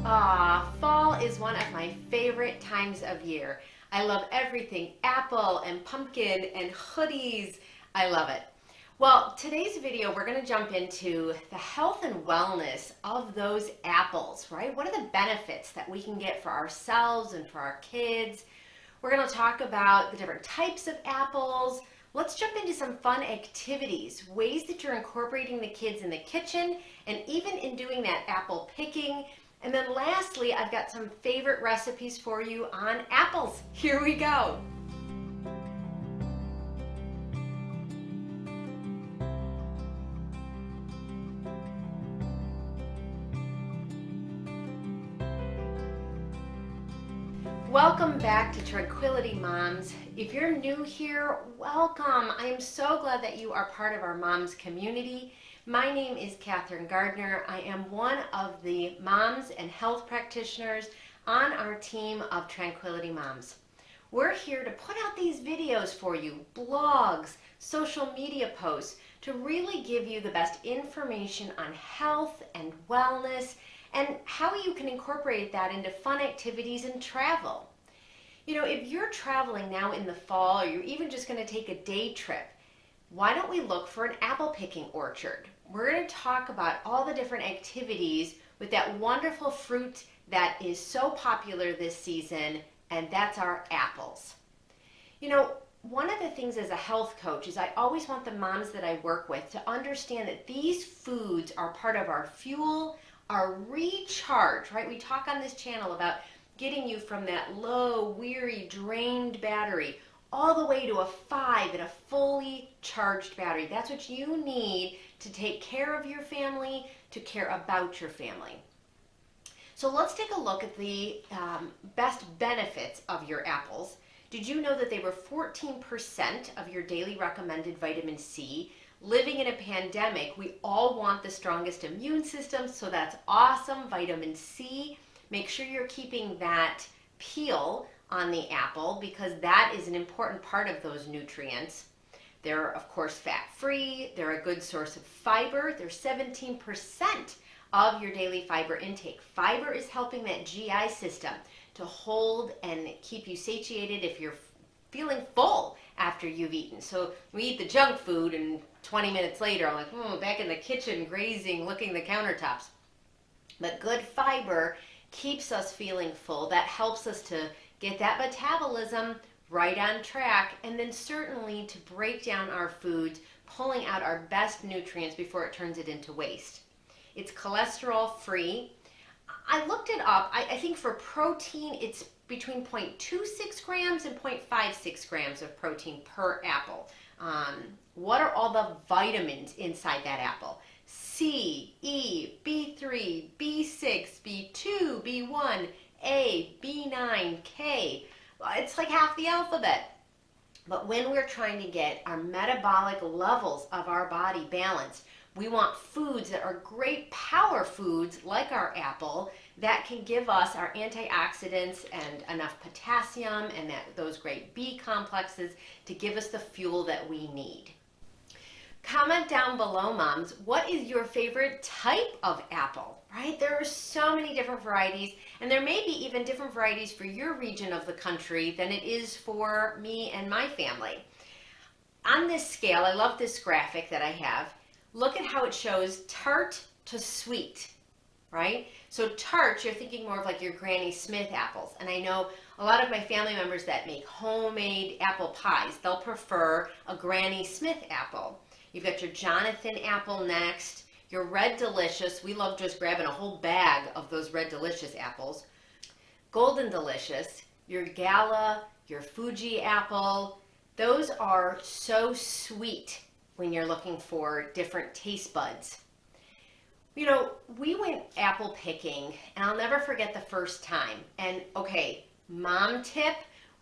Fall is one of my favorite times of year. I love everything apple and pumpkin and hoodies. I love it. Well, today's video, we're going to jump into the health and wellness of those apples, right? What are the benefits that we can get for ourselves and for our kids? We're going to talk about the different types of apples. Let's jump into some fun activities, ways that you're incorporating the kids in the kitchen, and even in doing that apple picking. And then lastly, I've got some favorite recipes for you on apples. Here we go. Welcome back to Tranquility Moms. If you're new here, welcome. I am so glad that you are part of our moms community. My name is Kathryn Gardner. I am one of the moms and health practitioners on our team of Tranquility Moms. We're here to put out these videos for you, blogs, social media posts, to really give you the best information on health and wellness and how you can incorporate that into fun activities and travel. You know, if you're traveling now in the fall, or you're even just going to take a day trip, why don't we look for an apple picking orchard? We're going to talk about all the different activities with that wonderful fruit that is so popular this season, and that's our apples. You know, one of the things as a health coach is I always want the moms that I work with to understand that these foods are part of our fuel, our recharge, right? We talk on this channel about getting you from that low, weary, drained battery all the way to a 5 and a fully charged battery. That's what you need to take care of your family, to care about your family. So let's take a look at the best benefits of your apples. Did you know that they were 14% of your daily recommended vitamin C? Living in a pandemic, we all want the strongest immune system, so that's awesome. Vitamin C, make sure you're keeping that peel on the apple because that is an important part of those nutrients. They're, of course, fat-free. They're a good source of fiber. They're 17% of your daily fiber intake. Fiber is helping that GI system to hold and keep you satiated if you're feeling full after you've eaten. So we eat the junk food and 20 minutes later, I'm like, back in the kitchen, grazing, licking the countertops. But good fiber keeps us feeling full. That helps us to get that metabolism right on track, and then certainly to break down our foods, pulling out our best nutrients before it turns it into waste. It's cholesterol free. I looked it up. I think for protein, it's between 0.26 grams and 0.56 grams of protein per apple. What are all the vitamins inside that apple? C, E, B3, B6, B2, B1, A, B9, K. It's like half the alphabet. But when we're trying to get our metabolic levels of our body balanced, we want foods that are great power foods like our apple that can give us our antioxidants and enough potassium and those great B complexes to give us the fuel that we need. Comment down below, moms, what is your favorite type of apple, right? There are so many different varieties, and there may be even different varieties for your region of the country than it is for me and my family. On this scale, I love this graphic that I have. Look at how it shows tart to sweet, right? So tart, you're thinking more of like your Granny Smith apples. And I know a lot of my family members that make homemade apple pies, they'll prefer a Granny Smith apple. You've got your Jonathan apple next, your Red Delicious. We love just grabbing a whole bag of those Red Delicious apples. Golden Delicious, your Gala, your Fuji apple. Those are so sweet when you're looking for different taste buds. You know, we went apple picking, and I'll never forget the first time. And okay, mom tip,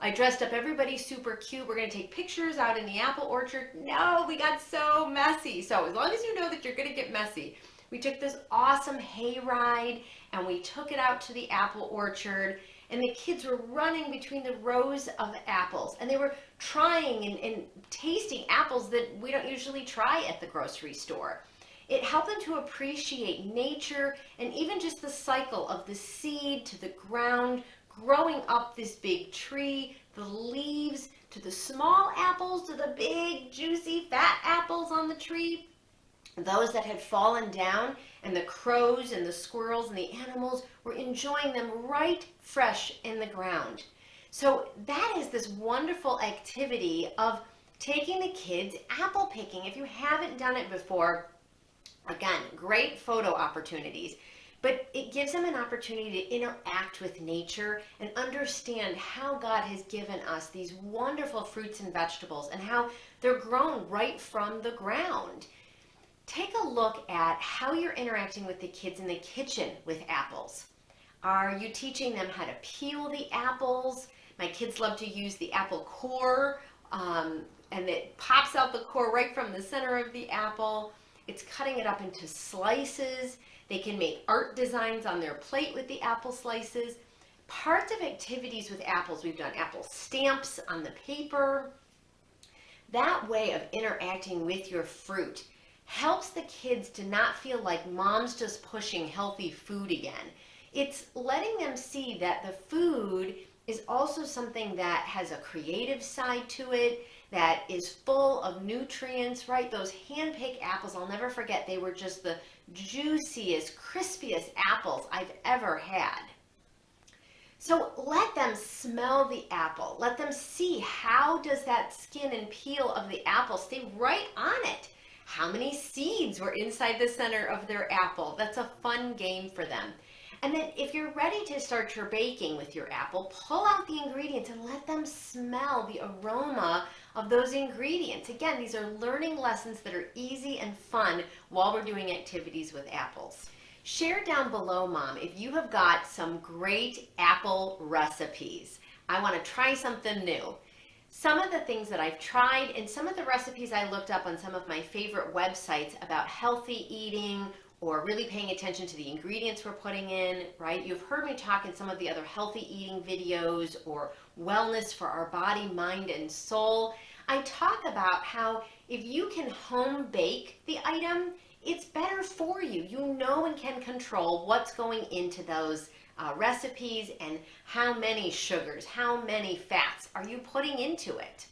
I dressed up everybody super cute. We're going to take pictures out in the apple orchard. No, we got so messy. So as long as you know that you're going to get messy, we took this awesome hay ride and we took it out to the apple orchard, and the kids were running between the rows of apples, and they were trying and tasting apples that we don't usually try at the grocery store. It helped them to appreciate nature and even just the cycle of the seed to the ground, growing up this big tree, the leaves to the small apples to the big juicy fat apples on the tree, those that had fallen down, and the crows and the squirrels and the animals were enjoying them right fresh in the ground. So that is this wonderful activity of taking the kids apple picking. If you haven't done it before, again, great photo opportunities, but it gives them an opportunity to interact with nature and understand how God has given us these wonderful fruits and vegetables and how they're grown right from the ground. Take a look at how you're interacting with the kids in the kitchen with apples. Are you teaching them how to peel the apples? My kids love to use the apple core, and it pops out the core right from the center of the apple. It's cutting it up into slices. They can make art designs on their plate with the apple slices. Parts of activities with apples, we've done apple stamps on the paper. That way of interacting with your fruit helps the kids to not feel like mom's just pushing healthy food again. It's letting them see that the food is also something that has a creative side to it, that is full of nutrients, right? Those hand-picked apples, I'll never forget, they were just the juiciest, crispiest apples I've ever had. So let them smell the apple. Let them see, how does that skin and peel of the apple stay right on it? How many seeds were inside the center of their apple? That's a fun game for them. And then if you're ready to start your baking with your apple, pull out the ingredients and let them smell the aroma of those ingredients. Again, these are learning lessons that are easy and fun while we're doing activities with apples. Share down below, Mom, if you have got some great apple recipes. I want to try something new. Some of the things that I've tried and some of the recipes I looked up on some of my favorite websites about healthy eating or really paying attention to the ingredients we're putting in, right? You've heard me talk in some of the other healthy eating videos or wellness for our body, mind, and soul. I talk about how if you can home bake the item, it's better for you. You know and can control what's going into those recipes and how many sugars, how many fats are you putting into it.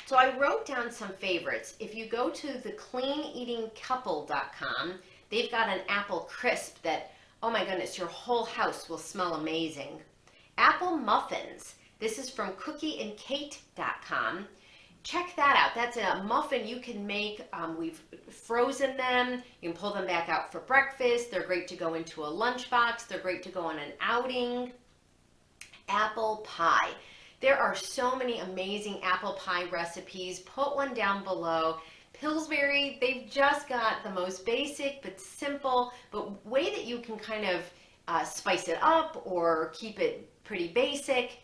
So I wrote down some favorites. If you go to the cleaneatingcouple.com, they've got an apple crisp that, oh my goodness, your whole house will smell amazing. Apple muffins. This is from cookieandkate.com. Check that out. That's a muffin you can make. We've frozen them. You can pull them back out for breakfast. They're great to go into a lunchbox. They're great to go on an outing. Apple pie. There are so many amazing apple pie recipes. Put one down below. Pillsbury, they've just got the most basic but simple, but way that you can kind of spice it up or keep it pretty basic.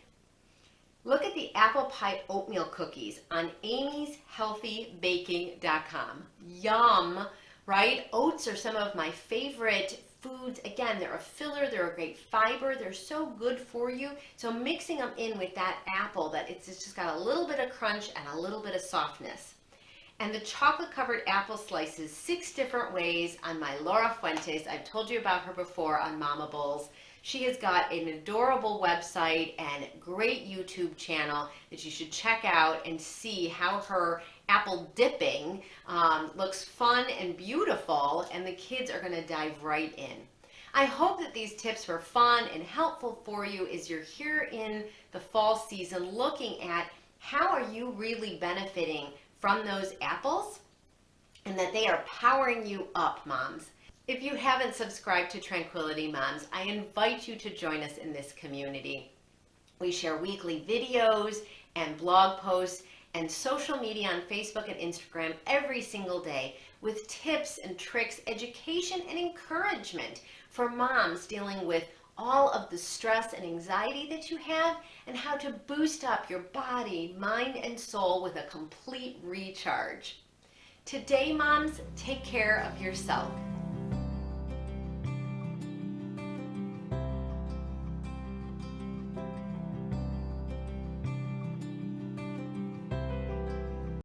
Look at the apple pie oatmeal cookies on amyshealthybaking.com. Yum, right? Oats are some of my favorite foods. Again, they're a filler, they're a great fiber, they're so good for you. So mixing them in with that apple, that it's just got a little bit of crunch and a little bit of softness. And the chocolate covered apple slices, 6 different ways on my Laura Fuentes. I've told you about her before on Mama Bowls. She has got an adorable website and great YouTube channel that you should check out and see how her apple dipping looks fun and beautiful, and the kids are going to dive right in. I hope that these tips were fun and helpful for you as you're here in the fall season looking at how are you really benefiting from those apples and that they are powering you up, moms. If you haven't subscribed to Tranquility Moms, I invite you to join us in this community. We share weekly videos and blog posts and social media on Facebook and Instagram every single day with tips and tricks, education and encouragement for moms dealing with all of the stress and anxiety that you have and how to boost up your body, mind, and soul with a complete recharge. Today, moms, take care of yourself.